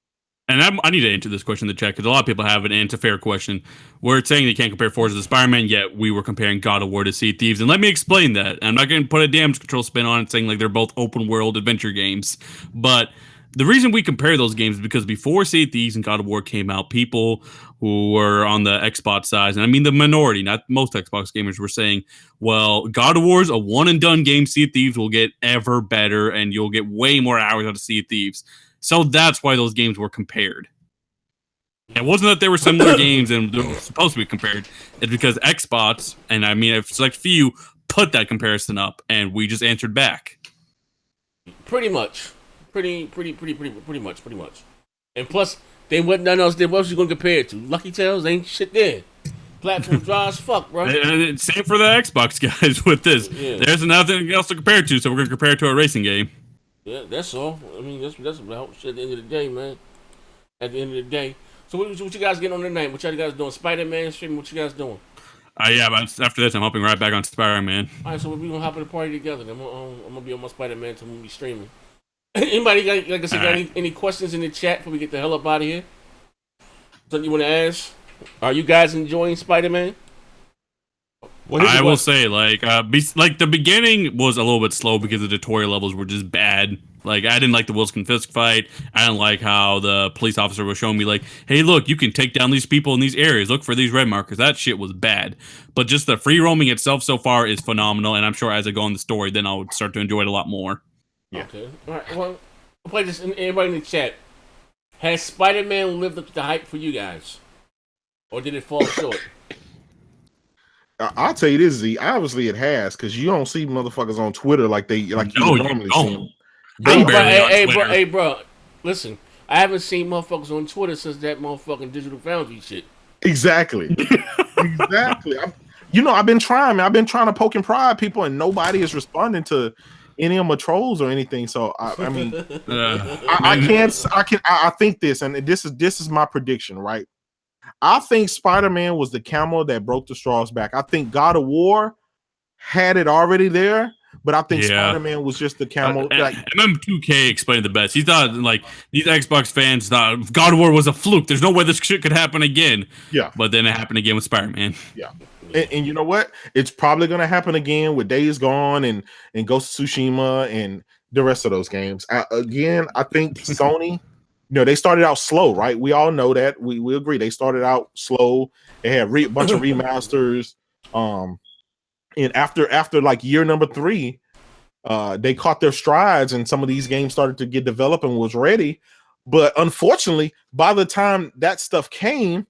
And I need to answer this question in the chat because a lot of people have it, and it's a fair question. We're saying they can't compare Forza to Spider-Man, yet we were comparing God of War to Sea of Thieves. And let me explain that. I'm not going to put a damage control spin on it, saying like they're both open-world adventure games. But the reason we compare those games is because before Sea of Thieves and God of War came out, people who were on the Xbox side, and I mean the minority, not most Xbox gamers, were saying, well, God of War is a one-and-done game. Sea of Thieves will get ever better, and you'll get way more hours out of Sea of Thieves. So that's why those games were compared. It wasn't that they were similar games and they were supposed to be compared. It's because Xbox, and I mean, a select few, put that comparison up, and we just answered back. Pretty much. Pretty much. And plus, they wasn't nothing else. What else you gonna compare it to? Lucky Tales ain't shit there. Platform dry as fuck, bro. And same for the Xbox guys with this. Yeah. There's nothing else to compare it to, so we're gonna compare it to a racing game. Yeah, that's all. I mean, that's about shit at the end of the day, man. At the end of the day. So what you guys getting on tonight? What y'all guys doing? Spider-Man streaming? What you guys doing? Yeah, but after this, I'm hopping right back on Spider-Man. All right, so we're going to hop in the party together. I'm going to be on my Spider-Man until we be streaming. Anybody, got any questions in the chat before we get the hell up out of here? Something you want to ask? Are you guys enjoying Spider-Man? I will say, the beginning was a little bit slow because the tutorial levels were just bad. Like, I didn't like the Wilson Fisk fight. I didn't like how the police officer was showing me, like, hey, look, you can take down these people in these areas. Look for these red markers. That shit was bad. But just the free roaming itself so far is phenomenal, and I'm sure as I go on the story, then I'll start to enjoy it a lot more. Yeah. Okay. All right. Well, I'll play this. Everybody in the chat. Has Spider-Man lived up to the hype for you guys? Or did it fall short? I'll tell you this, Z. Obviously, it has, because you don't see motherfuckers on Twitter like you normally see them. Hey, bro. Listen, I haven't seen motherfuckers on Twitter since that motherfucking Digital Foundry shit. Exactly. Exactly. I've been trying, man. I've been trying to poke and prod people, and nobody is responding to any of my trolls or anything. So I mean, I think this, and this is my prediction, right? I think Spider-Man was the camel that broke the straw's back. I think God of War had it already there, but I think Spider-Man was just the camel. MM2K explained it the best. He thought, like, these Xbox fans thought God of War was a fluke. There's no way this shit could happen again. Yeah. But then it happened again with Spider-Man. Yeah. And you know what? It's probably going to happen again with Days Gone and Ghost of Tsushima and the rest of those games. I think Sony, they started out slow, right? We all know that. We agree. They started out slow. They had a bunch of remasters. And after like year number 3, they caught their strides, and some of these games started to get developed and was ready. But unfortunately, by the time that stuff came,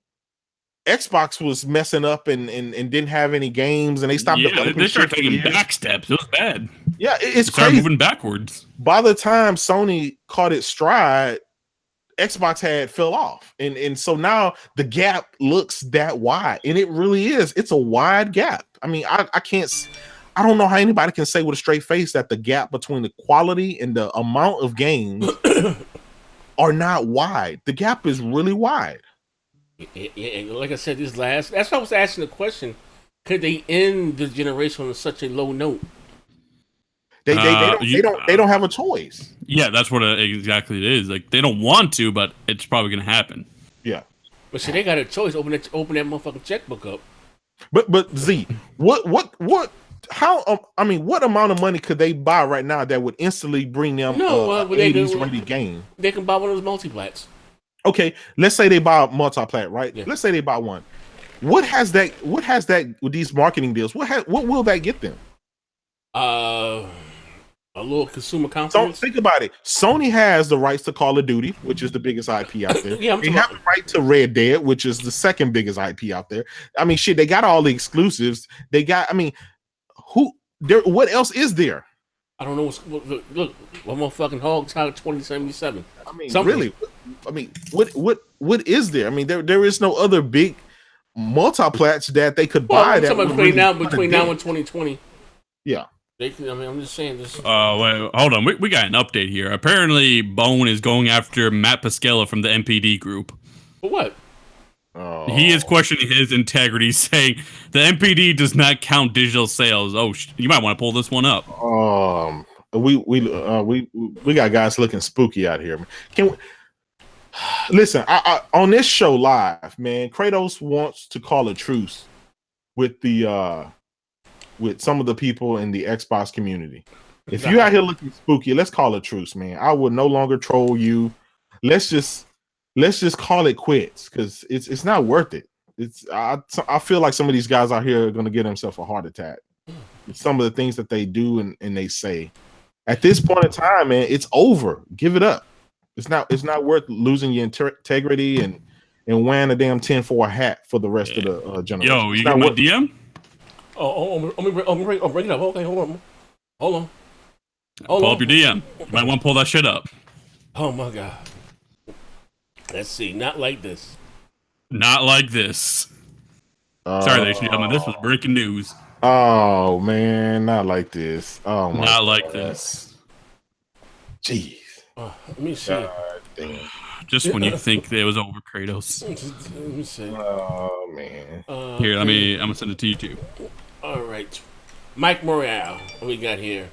Xbox was messing up and didn't have any games, and they stopped developing. They started taking back steps. It was bad. Yeah, it's crazy. Moving backwards. By the time Sony caught its stride, Xbox had fell off, and so now the gap looks that wide, and it really is. It's a wide gap. I mean, I don't know how anybody can say with a straight face that the gap between the quality and the amount of games are not wide. The gap is really wide. And like I said, that's why I was asking the question: could they end the generation on such a low note? They don't have a choice. Yeah, that's what exactly it is. Like, they don't want to, but it's probably going to happen. Yeah, but see, they got a choice. Open that motherfucking checkbook up. But Z, what amount of money could they buy right now that would instantly bring them 80s ready game? They can buy one of those multiplats. Okay, let's say they buy a multiplat, right? Yeah. Let's say they buy one. What has that with these marketing deals? What will that get them? A little consumer confidence. So think about it. Sony has the rights to Call of Duty, which is the biggest IP out there. Yeah, they have the right to Red Dead, which is the second biggest IP out there. I mean, shit, they got all the exclusives. What else is there? I don't know. Look, one more fucking Hog Title 2077. I mean, really? I mean, what is there? I mean, there is no other big multiplats that they could buy. Between now and 2020. Yeah. I'm just saying this. Wait, hold on. We got an update here. Apparently, Bone is going after Matt Pasquella from the MPD group. For what? Oh. He is questioning his integrity, saying the MPD does not count digital sales. Oh, you might want to pull this one up. We got guys looking spooky out here. Can we listen? I on this show live, man. Kratos wants to call a truce with with some of the people in the Xbox community. If you out here looking spooky, let's call a truce, man. I would no longer troll you. Let's just call it quits, because it's not worth it. I feel like some of these guys out here are going to get themselves a heart attack with some of the things that they do and they say. At this point in time, man, it's over. Give it up. It's not worth losing your integrity and wearing a damn 10 for a hat for the rest of the generation. Yo, you got my DM? Oh, bring it up. Okay, hold on. Pull up your DM. You might want to pull that shit up. Oh my god. Let's see. Not like this. Not like this. Sorry, ladies and gentlemen. This was breaking news. Oh man, not like this. Oh my. Not like this. Jeez. Let me see. God damn. Just when you think it was over, Kratos. Let me see. Oh man. Here, I'm gonna send it to you too. All right, Mike Morale. What we got here?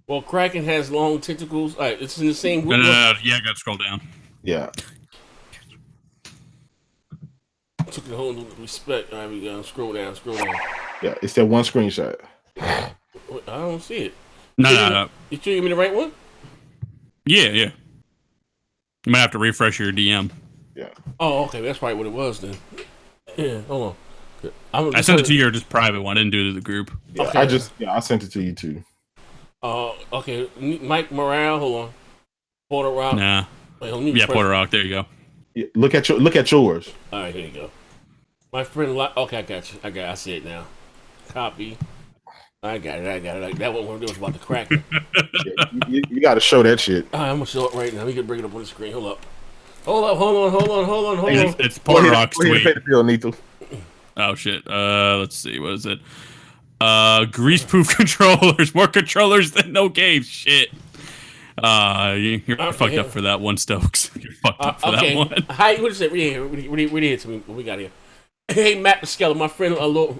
Well, Kraken has long tentacles. All right, it's in the same group. Yeah, I gotta scroll down. Yeah. Took the whole respect. All right, we gotta scroll down. Yeah, it's that one screenshot. I don't see it. No. You sure you mean the right one? Yeah. You might have to refresh your DM. Yeah. Oh, okay, that's probably what it was then. Yeah, hold on. I sent it to your just private one. I didn't do it to the group. Yeah, Okay. I sent it to you too. Okay, Mike Morale, hold on. Porter Rock. Nah. Wait, yeah, Porter Rock. There you go. Yeah, look at yours. All right, here you go. My friend. Okay, I got you. I see it now. Copy. I got it. That one was about the crack. Yeah, you got to show that shit. All right, I'm gonna show it right now. We can bring it up on the screen. Hold up. Hold on. It's Porter Rock's tweet. Pay the bill, Nito. Oh shit. Let's see. What is it? Grease-proof controllers. More controllers than no games. Shit. You're fucked up for that one, Stokes. You're fucked up for that one. Hi, what is it? Read here to me. What we got here? Hey, Matt Pascala, my friend. I'm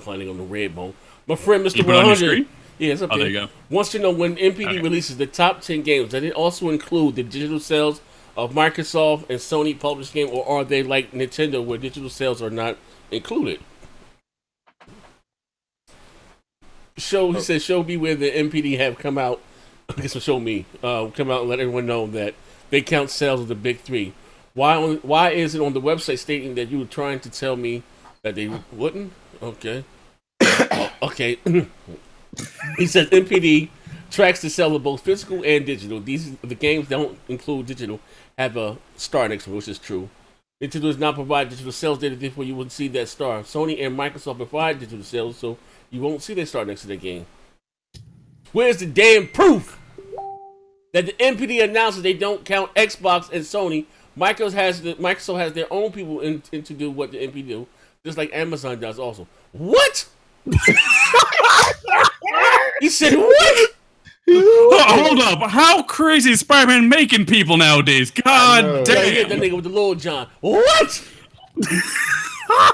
finding on the red bone. My friend, Mr. 100. Yeah, it's up there. There you go. Wants to know when MPD releases the top 10 games. Does it also include the digital sales of Microsoft and Sony published game, or are they like Nintendo where digital sales are not included? He said, show me where the MPD have come out. I guess show me. Come out and let everyone know that they count sales of the big three. Why is it on the website stating that you were trying to tell me that they wouldn't? Okay. Okay. He says MPD tracks the sale of both physical and digital. The games don't include digital have a star next to it, which is true. Nintendo does not provide digital sales data, therefore you wouldn't see that star. Sony and Microsoft provide digital sales, so you won't see that star next to the game. Where's the damn proof that the MPD announces they don't count Xbox and Sony? Microsoft has their own people in to do what the MPD do, just like Amazon does also. What? He said what? Hold up. How crazy is Spider-Man making people nowadays? God damn. Yeah, he hit that nigga with the Lil John. What?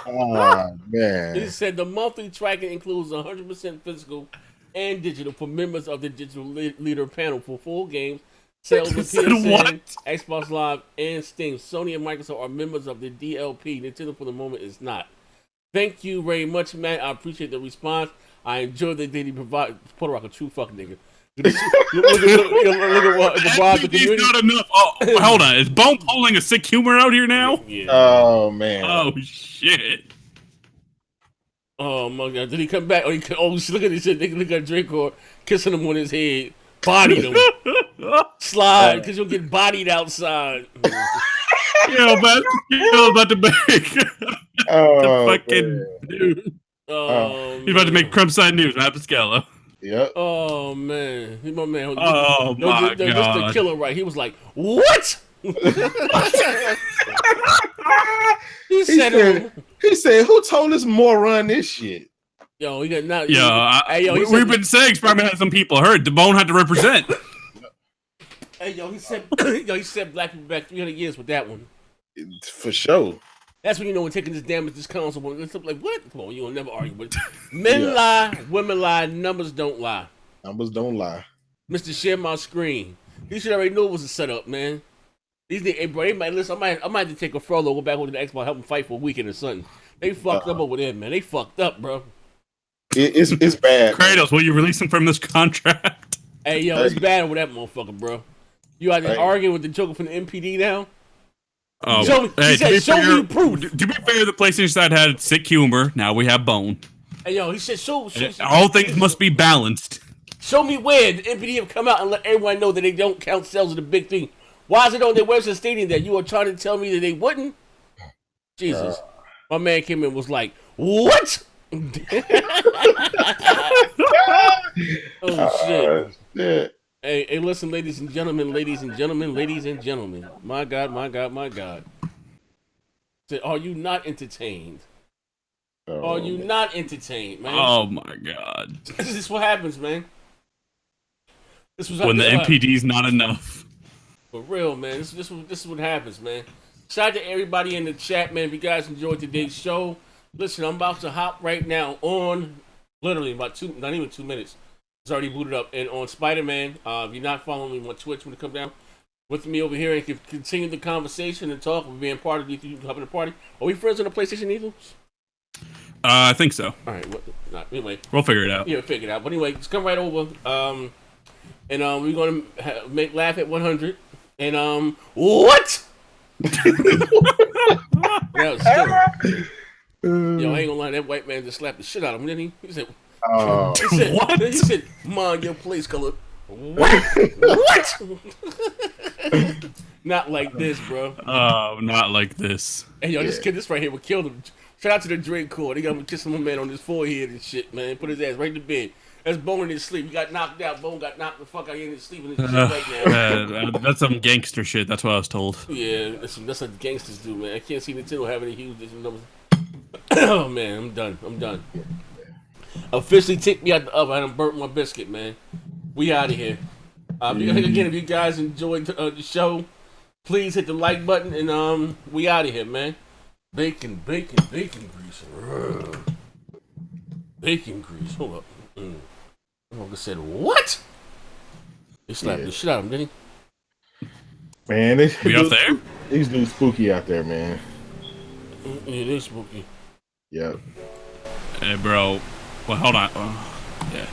Oh, man. He said the monthly tracking includes 100% physical and digital for members of the digital leader panel for full games, sales with PSN, Xbox Live, and Steam. Sony and Microsoft are members of the DLP. Nintendo for the moment is not. Thank you very much, Matt. I appreciate the response. I enjoy that they provide Porter Rock a true fucking nigga. Look at what the community. Not enough. Oh, hold on. Is Bone pulling a sick humor out here now? Yeah. Oh man. Oh shit. Oh my god. Did he come back? Look at this shit. Look at Draco kissing him on his head. Bodied him. Slide, because you'll get bodied outside. Yeah, man. You're about to make the fucking dude. He's about to make Crumbside News, Matt Pascala. Yep. Oh man, he's my man. Oh my god, just the killer, right? He was like, "What?" he said, "Who told this moron this shit?" Yo, he got now. We've been saying Spider-Man had some people hurt. The Bone had to represent. Hey, he said black people back 300 years with that one. For sure. That's when you know we're taking this damage, this council. Like, what? Come on, you will never argue with it. Men lie, women lie, numbers don't lie. Numbers don't lie. Mr. Share My Screen. You should already know it was a setup, man. Hey, bro, they might listen. I might have to take a furlough, go back over to the Xbox, help them fight for a weekend or something. They fucked up over there, man. They fucked up, bro. It's bad. Kratos, will you release him from this contract? Hey, yo, it's bad over that motherfucker, bro. You out there arguing with the Joker from the MPD now? Oh, show me proof. To be fair, the PlayStation side had sick humor. Now we have Bone. Hey, yo, he said, all things must be balanced. Show me where the MPD have come out and let everyone know that they don't count sales of the big thing. Why is it on their website stating that you are trying to tell me that they wouldn't? Jesus. My man came in and was like, what? Oh, shit. Shit. Hey, listen, ladies and gentlemen. My God. Say, are you not entertained? Are you not entertained, man? Oh, my God. This is what happens, man. When the MPD's not enough. For real, man. This is what happens, man. Shout out to everybody in the chat, man. If you guys enjoyed today's show, listen, I'm about to hop right now on, literally about not even 2 minutes. It's already booted up. And on Spider-Man, if you're not following me on Twitch, when you come down with me over here and can continue the conversation and talk, we're being part of the helping the party. Are we friends on the PlayStation, Ethan? I think so. All right. Anyway. We'll figure it out. Yeah, we'll figure it out. But anyway, just come right over. and we're gonna make laugh at 100. And what? That was still. Yo, I ain't gonna lie, that white man just slapped the shit out of him, didn't he? He said, What? He said, "Mind your place, color." What? Not like this, bro. Oh, not like this. Hey, yo, this right here would kill him. Shout out to the Drake Corps. They got him kissing my man on his forehead and shit, man. Put his ass right to bed. That's Bone in his sleep. He got knocked out. Bone got knocked the fuck out in his sleep and his shit right now. That's some gangster shit. That's what I was told. Yeah, that's what gangsters do, man. I can't see Nintendo having any huge numbers. Oh, man, I'm done. Officially take me out the oven. I done burnt my biscuit, man. We out of here. Again, if you guys enjoyed the show, please hit the like button, and we out of here, man. Bacon grease. Bacon grease. Hold up. I said, what? He slapped the shit out of him, didn't he? Man, We up there? These dudes spooky out there, man. Yeah, they spooky. Yep. Hey, bro. Well, hold on. Yeah.